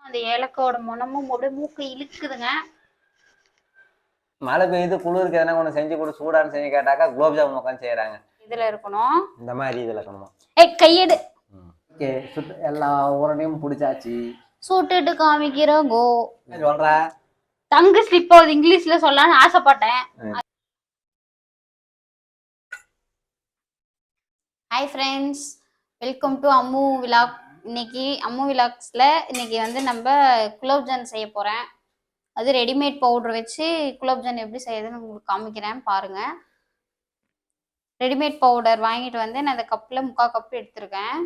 அந்த ஏலக்காயோட மனமும் அப்படியே மூக்கு இழுக்குதுங்க. மழை பெய்யுது குளிருக்கு எதனா ஒன்று செஞ்சு கொடு சூடான்னு செஞ்சு கேட்டாக்கா குலோப் ஜாமுன் உட்காந்து செய்யறாங்க. இதுல இருக்கணும் இந்த மாதிரி இதுல இருக்கணுமா? கையெடு. ஓகே எல்லா உரண்டையும் பிடிச்சாச்சு. சுட்டுட்டு காமிக்கிறோங்கோ சொல்ற தங்கு ஸ்லிப் ஆகுது. இங்கிலீஷ்ல சொல்லலாம்னு ஆசைப்பட்டேன். Hi friends, welcome to Ammu vlog. இன்னைக்கு அம்மு விலாக்ஸ்ல இன்னைக்கு வந்து நம்ம குலோப் ஜான் செய்ய போறேன். அது ரெடிமேட் பவுடர் வச்சு குலோப் ஜான் எப்படி செய்யுதுன்னு உங்களுக்கு காமிக்கிறேன் பாருங்க. ரெடிமேட் பவுடர் வாங்கிட்டு வந்து நான் அந்த கப்ல 3/4 கப் எடுத்திருக்கேன்.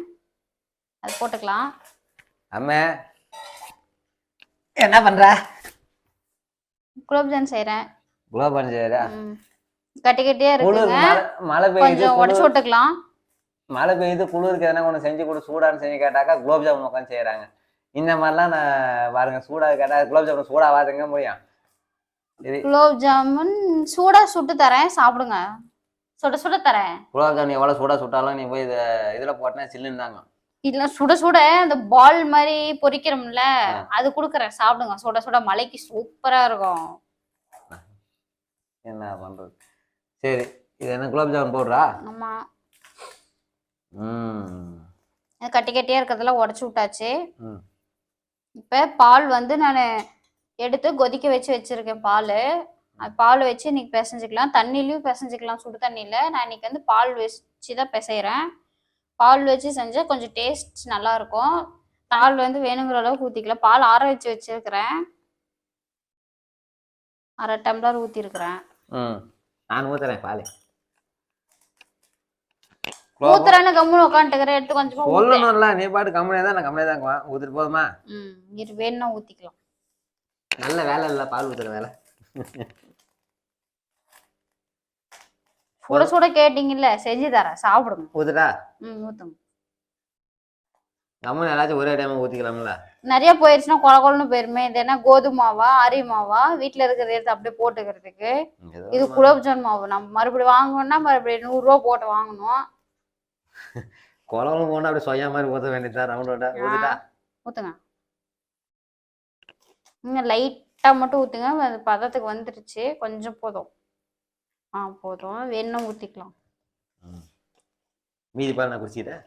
அது போட்டுக்கலாம். அம்மா என்ன பண்ற? குலோப் ஜான் செய்யறேன். குலோப் ஜாமுன் செய்யறா? கட்டி கட்டியா இருக்குங்க. மழை பெய்யுது கொஞ்சம் உடச்சு விட்டுக்கலாம். மழை பெய்யுது குளிருக்கு எதனா ஒன்று செஞ்சு கொடு சூடான்னு செஞ்சு கேட்டாக்கா குலோப் ஜாமுன் உட்காந்து செய்யறாங்க. இந்த மாதிரிலாம் நான் பாருங்க சூடா கேட்டா குலோப் ஜாமுன் சூடா வாதுங்க முடியும். குலோப் ஜாமுன் சூடா சுட்டு தரேன், சாப்பிடுங்க. சுட சுட தரேன். குலோப் ஜாமுன் எவ்வளவு சூடா சுட்டாலும் நீ போய் இதுல போட்டா சில்லுன்னு தாங்க. இல்ல சுட சுட அந்த பால் மாதிரி பொரிக்கிறோம்ல அது குடுக்கறேன், சாப்பிடுங்க. சுட சுட மலைக்கு சூப்பரா இருக்கும். என்ன பண்றது? சரி, இது என்ன குலோப் ஜாமுன் பவுடரா? ஆமா. கட்டி கட்டியா இருக்கிறதெல்லாம் உடச்சு விட்டாச்சு. இப்ப பால் வந்து நான் எடுத்து கொதிக்க வச்சு வச்சிருக்கேன். பால் வச்சு இன்னைக்கு பிசைஞ்சுக்கலாம். தண்ணிலையும் பிசைஞ்சுக்கலாம், சுடு தண்ணியில. நான் இன்னைக்கு வந்து பால் வச்சுதான் பிசைறேன். பால் வச்சு செஞ்சா கொஞ்சம் டேஸ்ட் நல்லா இருக்கும். பால் வந்து வேணுங்கிற அளவுக்கு ஊத்திக்கலாம். பால் ஆற வச்சு வச்சிருக்கிறேன். 1/2 டம்ளர் ஊத்திருக்கிறேன். நான் ஊத்துறேன் பால். ஊத்துறேன்னு கம்முன்னு உட்காந்துக்கிறேன். எடுத்து கொஞ்சமா சொல்லணும்ல, நீ பாட்டு கம்முனே தான். நான் கம்முனே தான் ஊத்துட்டு போதுமா? இது வேணும்னா ஊத்திக்கலாம். நல்ல வேலை இல்ல பால் ஊத்துற வேலை. சுட சுட கேட்டீங்கல்ல, செஞ்சு தரேன், சாப்பிடுங்க. ஊத்துட்டா? ஊத்துங்க. கம்முன்னு எல்லாச்சும் ஒரே டைம் ஊத்திக்கலாம்ல. நிறைய போயிருச்சுன்னா கொல கொலன்னு போயிருமே. இது என்ன கோதுமாவா அரி மாவா? வீட்டுல இருக்கிறத எடுத்து அப்படியே போட்டுக்கிறதுக்கு. இது குலோப் ஜாமுன் மாவு. நம்ம மறுபடியும் வாங்கணும்னா மறுபடியும் 100 ரூபா போட்டு வாங்கணும். குழம்பு போனா அப்படியே சொய்யா மாதிரி ஊத்த வேண்டியதா? ரவுண்டா ஊத்துட்டா? ஊத்துங்க. லைட்டா மட்டும் ஊத்துங்க. அது பதத்துக்கு வந்துருச்சு. கொஞ்சம் போதும். போதும். வேணும் ஊத்திக்கலாம். மீதி பால் நான் குடிச்சிட்டேன்.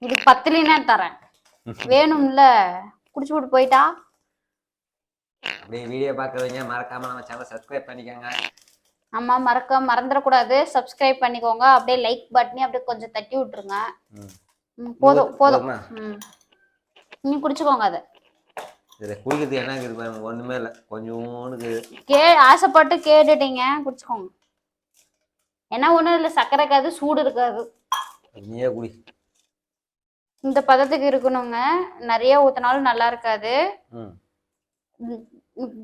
இது பத்தலினா தரேன். வேணும்ல, குடிச்சு விட்டு போயிட்டா. அப்படியே வீடியோ பாக்குறவங்க மறக்காம நம்ம சேனலை சப்ஸ்கிரைப் பண்ணிக்கோங்க. ஆமா, மறந்துடக்கூடாது. சப்ஸ்கிரைப் பண்ணிக்கோங்க. அப்படியே லைக் பட்டனையும் அப்படியே கொஞ்சம் தட்டி விட்டுருங்க. போதும் போதும். நீ குடிச்சுக்கோங்க. அதை குடிக்கிறதுக்கு என்ன இருக்குது பாருங்க, ஒண்ணுமே இல்லை, கொஞ்சோன்னு ஆசைப்பட்டு கேட்டுட்டீங்க, குடிச்சுக்கோங்க. என்ன ஒண்ணும் இல்லை, சர்க்கரை இருக்காது, சூடு இருக்காது. நீயே குடி. இந்த பதத்துக்கு இருக்கணுங்க. நிறைய ஊத்தினாலும் நல்லா இருக்காது.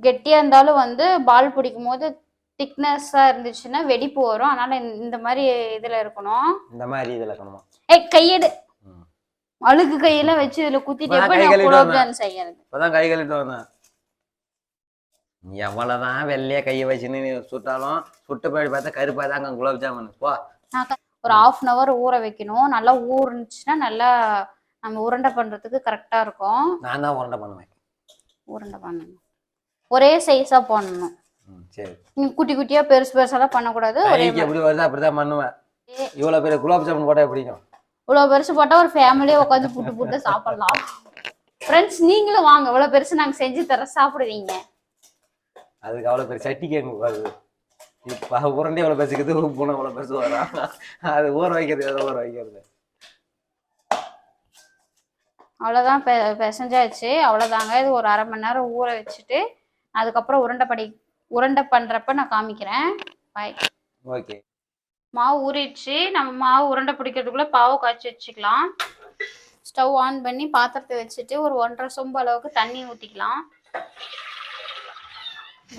கெட்டியா இருந்தாலும் வந்து பால் பிடிக்கும் போது திக்னஸா இருந்துச்சுன்னா வெடிப்பு வரும். அதனால இந்த மாதிரி இதுல இருக்கணும். இந்த மாதிரி இதுல இருக்கணுமா? கையெடு. அழுக்கு கையெல்லாம் வச்சு இதுல குத்திட்டு குலோப் ஜாமுன் செய்யறது. இப்பதான் கை கழுவிட்டு வந்தேன். நீ எவ்வளவுதான் வெள்ளையா கையை வச்சுன்னு சுட்டாலும் சுட்ட போய் பார்த்தா கருப்பா தாங்க குலோப் ஜாமுன். ஒரு 1/2 hour ஊற வைக்கணும். நல்லா ஊறுச்சுன்னா நல்லா நம்ம உருண்டை பண்றதுக்கு கரெக்டா இருக்கும். நான் தான் உருண்டை பண்ணுவேன். உருண்டை பண்ணணும், ஒரே சைஸா பண்ணணும். சரி, நீ குட்டி குட்டியா பெருசு பெருசாலாம் பண்ணக்கூடாது. எப்படி வருதா அப்படிதான் பண்ணுவேன். இவ்வளவு பெரிய குலோப் ஜாமுன் போட்டா எப்படிக்கும்? இவ்வளவு பெருசு போட்டா ஒரு ஃபேமிலியா உட்காந்து புட்டு புட்டு சாப்பிடலாம். ஃப்ரெண்ட்ஸ், நீங்களும் வாங்க. இவ்வளவு பெருசு நாங்க செஞ்சு தர, சாப்பிடுவீங்க. அதுக்கு அவ்வளவு பெரிய சட்டி கேட்க வருது. இப்ப உருண்டை எவ்வளவு பெருசுக்குது, பூனை எவ்வளவு பெருசு வரா. அது ஊற வைக்கிறது, எதை ஊற வைக்கிறது. அவ்வளவுதான், பிசைஞ்சாச்சு. அவ்வளவுதாங்க. இது ஒரு 1/2 மணி நேரம் ஊற வச்சுட்டு அதுக்கப்புறம் உருண்டை பண்றப்ப நான் காமிக்கிறேன். பாய். ஓகே. மாவு ஊறிடுச்சு. நம்ம மாவு உருண்டை பிடிக்கிறதுக்குள்ள பாவு காய்ச்சி வச்சுக்கலாம். ஸ்டவ் ஆன் பண்ணி பாத்திரத்தை வச்சுட்டு ஒரு 1.5 சொம்பு அளவுக்கு தண்ணி ஊற்றிக்கலாம்.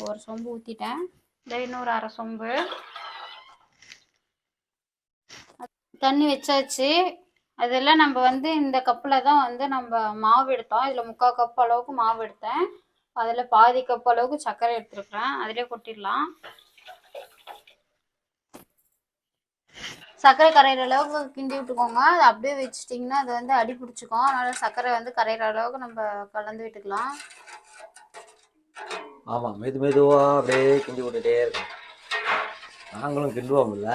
ஒரு சொம்பு ஊற்றிட்டேன். இன்னொரு 1/2 சொம்பு தண்ணி வச்சாச்சு. அதெல்லாம் நம்ம வந்து இந்த கப்பில் தான் வந்து நம்ம மாவு எடுத்தோம். இதில் 3/4 கப் அளவுக்கு மாவு எடுத்தேன். அதில் பாதி கப் அளவுக்கு சர்க்கரை எடுத்துருக்குறேன். அதிலே கொட்டிடலாம். சர்க்கரை கரையிற அளவுக்கு கிண்டி விட்டுக்கோங்க. அது அப்படியே வச்சுட்டிங்கன்னா அது வந்து அடி பிடிச்சிக்கும். அதனால சர்க்கரை வந்து கரையிற அளவுக்கு நம்ம கலந்து விட்டுக்கலாம். ஆமா, மெதுவா அப்படியே கிண்டி விட்டுட்டே இருக்கும். நாங்களும் கிண்டுவோம்ல.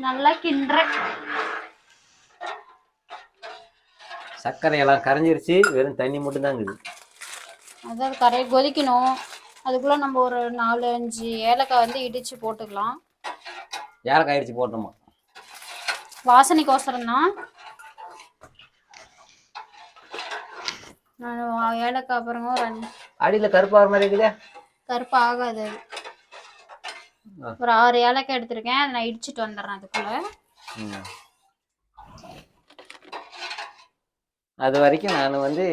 நல்லா கிண்டுறேன். சர்க்கரை எல்லாம் கரைஞ்சிருச்சு, வெறும் தண்ணி மட்டும் தான் இருக்குது. அதாவது கரையை கொதிக்கணும். அதுக்குள்ள நம்ம ஒரு 4-5 ஏலக்காய் வந்து இடிச்சு போட்டுக்கலாம். ஏலக்காய் இடிச்சு போட்டோமா? வாசனைக்கோசரம் தான். நான் ஏலக்காய் அப்புறமா ஒரு அடியில கருப்பாகிற மாதிரி இருக்குதே. கருப்பு ஆகாது. ஒரு 6 ஏலக்காய் எடுத்திருக்கேன். அதை நான் இடிச்சுட்டு வந்துடுறேன் அதுக்குள்ள. அது வரைக்கும் நான் வந்து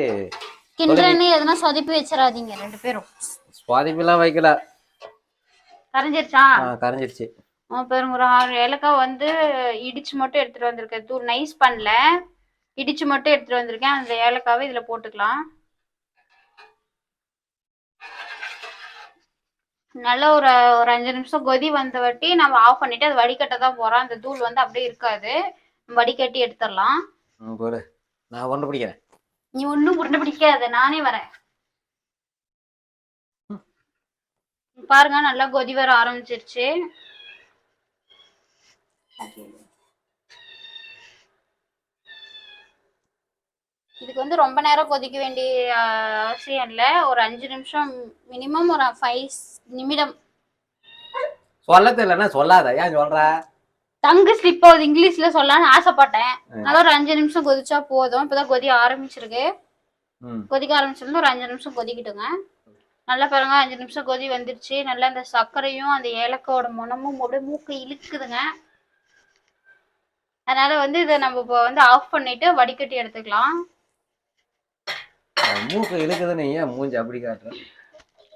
கிண்டுறேன்னு எதனா சொதப்பி வச்சிடாதீங்க 2 பேரும். சொதப்பிலாம் வைக்கல. கரைஞ்சிருச்சா? கரைஞ்சிருச்சு. அப்புறம் ஒரு 6 ஏலக்காய் வந்து இடிச்சு மட்டும் எடுத்துட்டு வந்திருக்கேன். தூள் நைஸ் பண்ணல, இடிச்சு மட்டும் எடுத்துட்டு வந்திருக்கேன். அந்த ஏலக்காவை இதுல போட்டுக்கலாம். நல்லா ஒரு 5 நிமிஷம் கொதி வந்த வாட்டி நம்ம ஆஃப் பண்ணிட்டு அது வடிகட்ட தான் போறோம். அந்த தூள் வந்து அப்படியே இருக்காது, வடிகட்டி எடுத்துடலாம். நான் உருண்டை பிடிக்கிறேன். நீ ஒன்னும் உருண்டை பிடிக்காத, நானே வரேன். பாருங்க, நல்லா கொதி வர ஆரம்பிச்சிருச்சு. இதுக்கு வந்து ரொம்ப நேரம் கொதிக்க வேண்டிய அவசியம் இல்லை. ஒரு 5 நிமிஷம், மினிமம் ஒரு 5 நிமிடம். சொல்ல தெரியலன்னா சொல்லாத. ஏன் சொல்ற? தங்கு ஸ்லிப் ஆகுது. இங்கிலீஷ்ல சொல்லலாம்னு ஆசைப்பட்டேன். அதனால ஒரு 5 நிமிஷம் கொதிச்சா போதும். இப்பதான் கொதி ஆரம்பிச்சிருக்கு. கொதிக்க ஆரம்பிச்சிருந்து ஒரு 5 நிமிஷம் கொதிக்கிட்டுங்க. நல்லா பாருங்க, 5 நிமிஷம் கொதி வந்துருச்சு. நல்லா அந்த சர்க்கரையும் அந்த ஏலக்காயோட மனமும் அப்படியே மூக்கு இழுக்குதுங்க. அதனால வந்து இதை நம்ம இப்போ வந்து ஆஃப் பண்ணிட்டு வடிகட்டி எடுத்துக்கலாம். மூக்கு இழுக்குதுன்னு ஏன் மூஞ்சி அப்படி காட்டுற?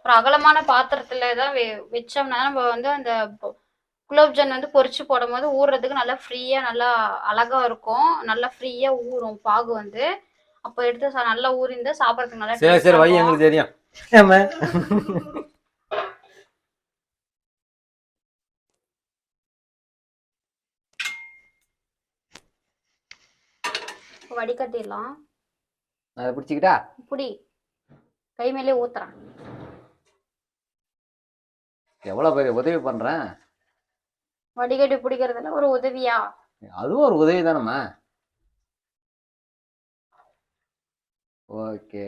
ஒரு அகலமான பாத்திரத்துல தான் வச்சோம்னா நம்ம வந்து அந்த குலோப் ஜான் வந்து பொரிச்சு போடும் போது ஊறுறதுக்கு நல்லா ஃப்ரீயா நல்லா அழகா இருக்கும். நல்லா ஃப்ரீயா ஊறும் பாகு வந்து. அப்ப எடுத்து நல்லா ஊறிந்து சாப்பிடறதுக்கு நல்லா சரி சரி வை, எங்களுக்கு தெரியும். வடிகட்டிடலாம். அதை பிடிச்சிக்கிட்டா புடி, கை மேலே ஊத்துறேன். எவ்வளவு பெரிய உதவி பண்றேன். வடிகட்டி பிடிக்கிறதுல ஒரு உதவியா? அதுவும் ஒரு உதவி தானம்மா. ஓகே,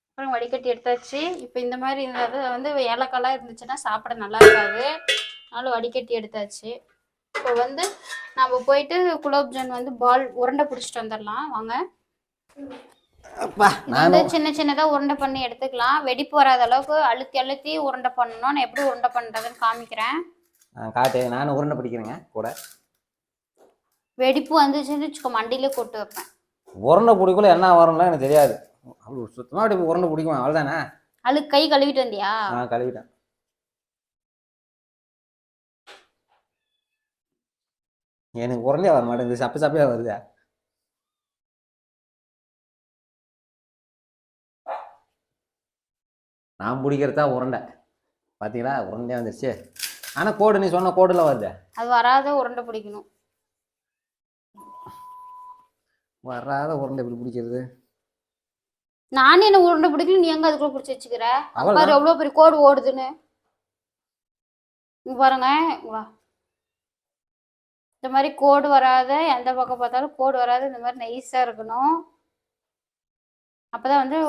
அப்புறம் வடிகட்டி எடுத்தாச்சு. இப்போ இந்த மாதிரி வந்து ஏலக்காய்லாம் இருந்துச்சுன்னா சாப்பிட நல்லா இருக்காது. அதனால வடிகட்டி எடுத்தாச்சு. இப்போ வந்து நம்ம போயிட்டு குலோப் ஜான் வந்து பால் உருண்டை பிடிச்சிட்டு வந்துடலாம் வாங்க. வந்து சின்ன சின்னதா உருண்டை பண்ணி எடுத்துக்கலாம். வெடிப்பு வராத அளவுக்கு அழுத்தி அழுத்தி உருண்டை பண்ணணும். நான் எப்படி உருண்டை பண்றதுன்னு காமிக்கிறேன். காட்டு. நானும் உருண்டை பிடிக்கிறேங்க கூட. வெடிப்பு வந்துச்சுன்னு வச்சுக்கோ, மண்டியிலே கொட்டு வைப்பேன். உருண்டை பிடிக்குள்ள என்ன வரும்ல எனக்கு தெரியாது. சுத்தமா அப்படி உருண்டை பிடிக்குமா? அவ்வளவுதானே. கை கழுவிட்டு வந்தியா? கழுவிட்டேன். எனக்கு உருண்டையா வர மாட்டேங்குது, சப்ப சப்பையா வருது. நான் பிடிக்கிறதா உருண்டை. பாத்தீங்களா, உருண்டையா வந்துருச்சு. ஆனா கோடு, நீ சொன்ன கோடுல வருது. அது வராத உருண்டை பிடிக்கணும். வராத உருண்டை எப்படி பிடிக்கிறது? நானே என்ன உருண்டை பிடிக்கல, நீ எங்க அதுக்குள்ள பிடிச்சி வச்சுக்கிற? பாரு எவ்வளவு பெரிய கோடு ஓடுதுன்னு. பாருங்க, இந்த மாதிரி கோடு வராத, எந்த பக்கம் பார்த்தாலும் கோடு வராத, இந்த மாதிரி நைஸா இருக்கணும். அப்பதான் வந்து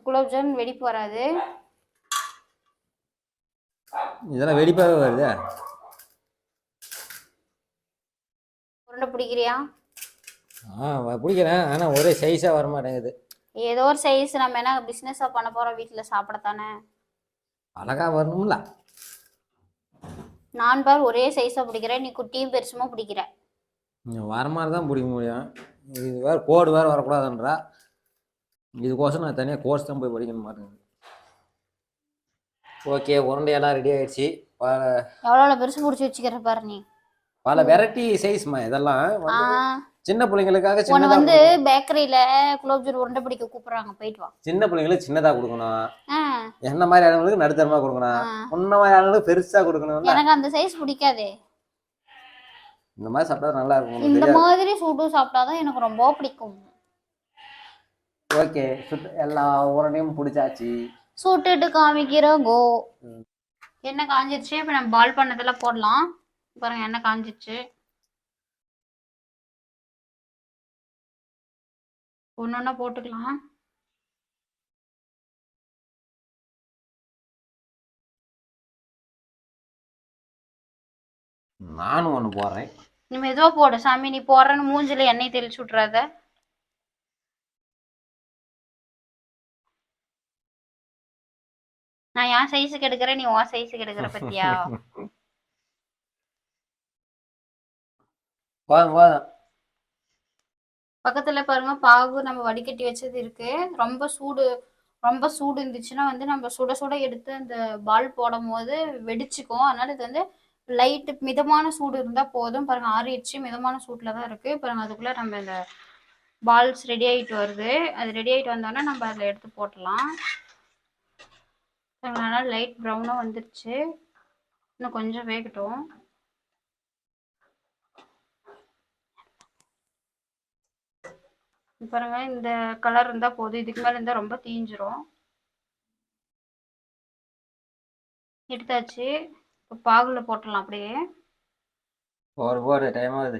குலோப் ஜான் வெடிப்பு வராது. இதெல்லாம் வெடிப்பாவே வருது. உருண்டை பிடிக்கிறியா? பிடிக்கிறேன், ஆனா ஒரே சைஸா வர மாட்டேங்குது. ஏதோ ஒரு சைஸ். நம்ம என்ன பிசினஸா பண்ண போறோம்? வீட்டுல சாப்பிடத்தானே. அழகா வரணும்ல. நான் பாரு ஒரே சைஸா பிடிக்கிறேன், நீ குட்டியும் பெருசுமா பிடிக்கிற. வர மாதிரி தான் பிடிக்க முடியும். இது வேற கோடு வேற வரக்கூடாதுன்றா. இதுக்கோசம் நான் தனியாக கோர்ஸ் தான் போய் படிக்கணும் மாட்டேங்குது. ஓகே, உருண்டையெல்லாம் ரெடி ஆயிடுச்சு. எவ்வளோ பெருசு பிடிச்சி வச்சுக்கிற பாரு நீ. பல வெரைட்டி சைஸ்மா இதெல்லாம். சின்ன பிள்ளைங்களுக்காக ஒன்று வந்து பேக்கரியில குலோப் ஜான் உருண்டை பிடிக்க கூப்பிடுறாங்க, போயிட்டு வா. சின்ன பிள்ளைங்களுக்கு சின்னதா கொடுக்கணும், என்ன மாதிரி ஆளுங்களுக்கு நடுத்தரமா கொடுக்கணும், உன்ன மாதிரி ஆளுங்களுக்கு பெருசா கொடுக்கணும். எனக்கு அந்த சைஸ் பிடிக்காதே. இந்த மாதிரி சாப்பிட்டா நல்லா இருக்கும் இந்த தெரியாது. மாதிரி சூடு சாப்பிட்டாதான் எனக்கு ரொம்ப பிடிக்கும். ஓகே, எல்லா உரண்டையும் பிடிச்சாச்சு. சுட்டுட்டு காமிக்கிறோங்கோ. எண்ணெய் காஞ்சிருச்சு. இப்போ நம்ம பால் பண்ணதெல்லாம் போடலாம். பாருங்க எண்ணெய் காஞ்சிருச்சு. ஒன்னொன்னா போட்டுக்கலாம். நானும் ஒண்ணு போடுறேன். நீ மெதுவா போடு சாமி. நீ போடுறன்னு மூஞ்சில எண்ணெய் தெளிச்சு விட்றாத. நான் என் சைஸுக்கு எடுக்கிறேன், நீ உன் சைஸுக்கு எடுக்கிற பத்தியா? போதும். பக்கத்துல பாருங்க பாகு நம்ம வடிகட்டி வச்சது இருக்கு. ரொம்ப சூடு இருந்துச்சுன்னா வந்து நம்ம சுட சுட எடுத்து அந்த பால் போடும் போது வெடிச்சுக்கும். அதனால இது வந்து லைட்டு மிதமான சூடு இருந்தா போதும். பாருங்க ஆறிடுச்சு. மிதமான சூட்ல தான் இருக்கு. பாருங்க அதுக்குள்ள நம்ம இந்த பால்ஸ் ரெடி ஆயிட்டு வருது. அது ரெடி ஆயிட்டு வந்தோன்னா நம்ம அதில் எடுத்து போட்டலாம். அதனால லைட் ப்ரௌனா வந்துருச்சு. இன்னும் கொஞ்சம் வேகட்டும். பாருங்க இந்த கலர் இருந்தா போதும். இதுக்கு மேல இருந்தா ரொம்ப தீஞ்சிரும். எடுத்தாச்சு. இப்போ பாகுல போட்டலாம் அப்படியே. போடு டைம் ஆகுது.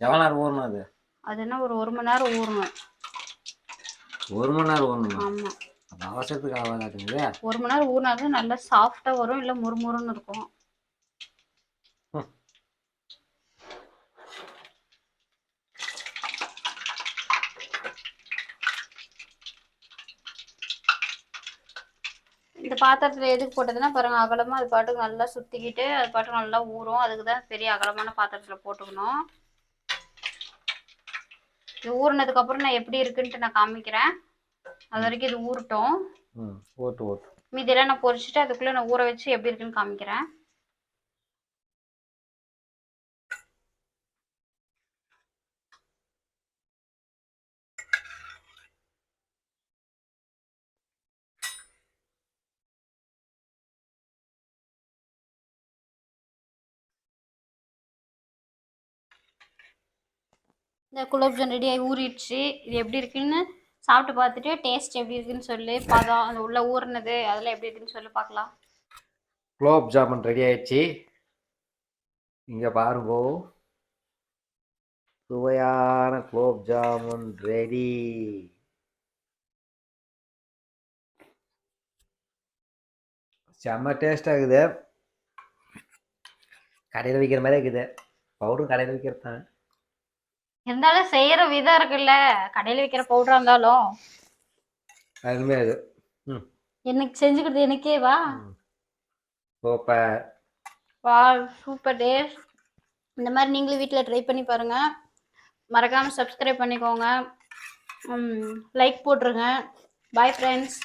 எவ்வளோ நேரம் ஊறணும் அது? அது என்ன ஒரு 1 மணி நேரம் ஊறணும். 1 மணி நேரம் ஊறணுமா? ஆமா, அவசரத்துக்கு ஆகாதுங்க. 1 மணி நேரம் ஊறினாதான் நல்லா சாஃப்டா வரும். இல்ல முறுமுறுன்னு இருக்கும். இந்த பாத்திரத்துல எதுக்கு போட்டதுன்னா பாருங்க அகலமா அது பாட்டுக்கு நல்லா சுத்திக்கிட்டு அது பாட்டுக்கு நல்லா ஊறும். அதுக்குதான் பெரிய அகலமான பாத்திரத்துல போட்டுக்கணும். இது ஊறினதுக்கு அப்புறம் நான் எப்படி இருக்குன்ட்டு நான் காமிக்கிறேன். அது வரைக்கும் இது ஊறட்டும். ஓட்டு மீதியெல்லாம் நான் பொரிச்சுட்டு அதுக்குள்ள நான் ஊற வச்சு எப்படி இருக்குன்னு காமிக்கிறேன். இந்த குலோப் ஜாமுன் ரெடியாகி ஊறிடுச்சு. இது எப்படி இருக்குன்னு சாப்பிட்டு பார்த்துட்டு டேஸ்ட் எப்படி இருக்குன்னு சொல்லு. பதம் அந்த உள்ள ஊறினது அதெல்லாம் எப்படி இருக்குன்னு சொல்லி பார்க்கலாம். குலோப் ஜாமுன் ரெடி ஆயிடுச்சு. இங்க பாருங்கோ, சுவையான குலோப் ஜாமுன் ரெடி. செம்ம டேஸ்டாக இருக்குது. கடையில் விற்கிற மாதிரி இருக்குது. பவுடரும் கடையில் விற்கிறது தான். இருந்தாலும் செய்யற விதம் இருக்குல்ல. கடையில விற்கிற பவுடரா இருந்தாலும் அதுமே அது எனக்கு செஞ்சு கொடுத்து எனக்கே வா. சூப்பர். வா சூப்பர் டேஸ்ட். இந்த மாதிரி நீங்களும் வீட்டில் ட்ரை பண்ணி பாருங்க. மறக்காம சப்ஸ்கிரைப் பண்ணிக்கோங்க. லைக் போட்டுருங்க. Bye friends.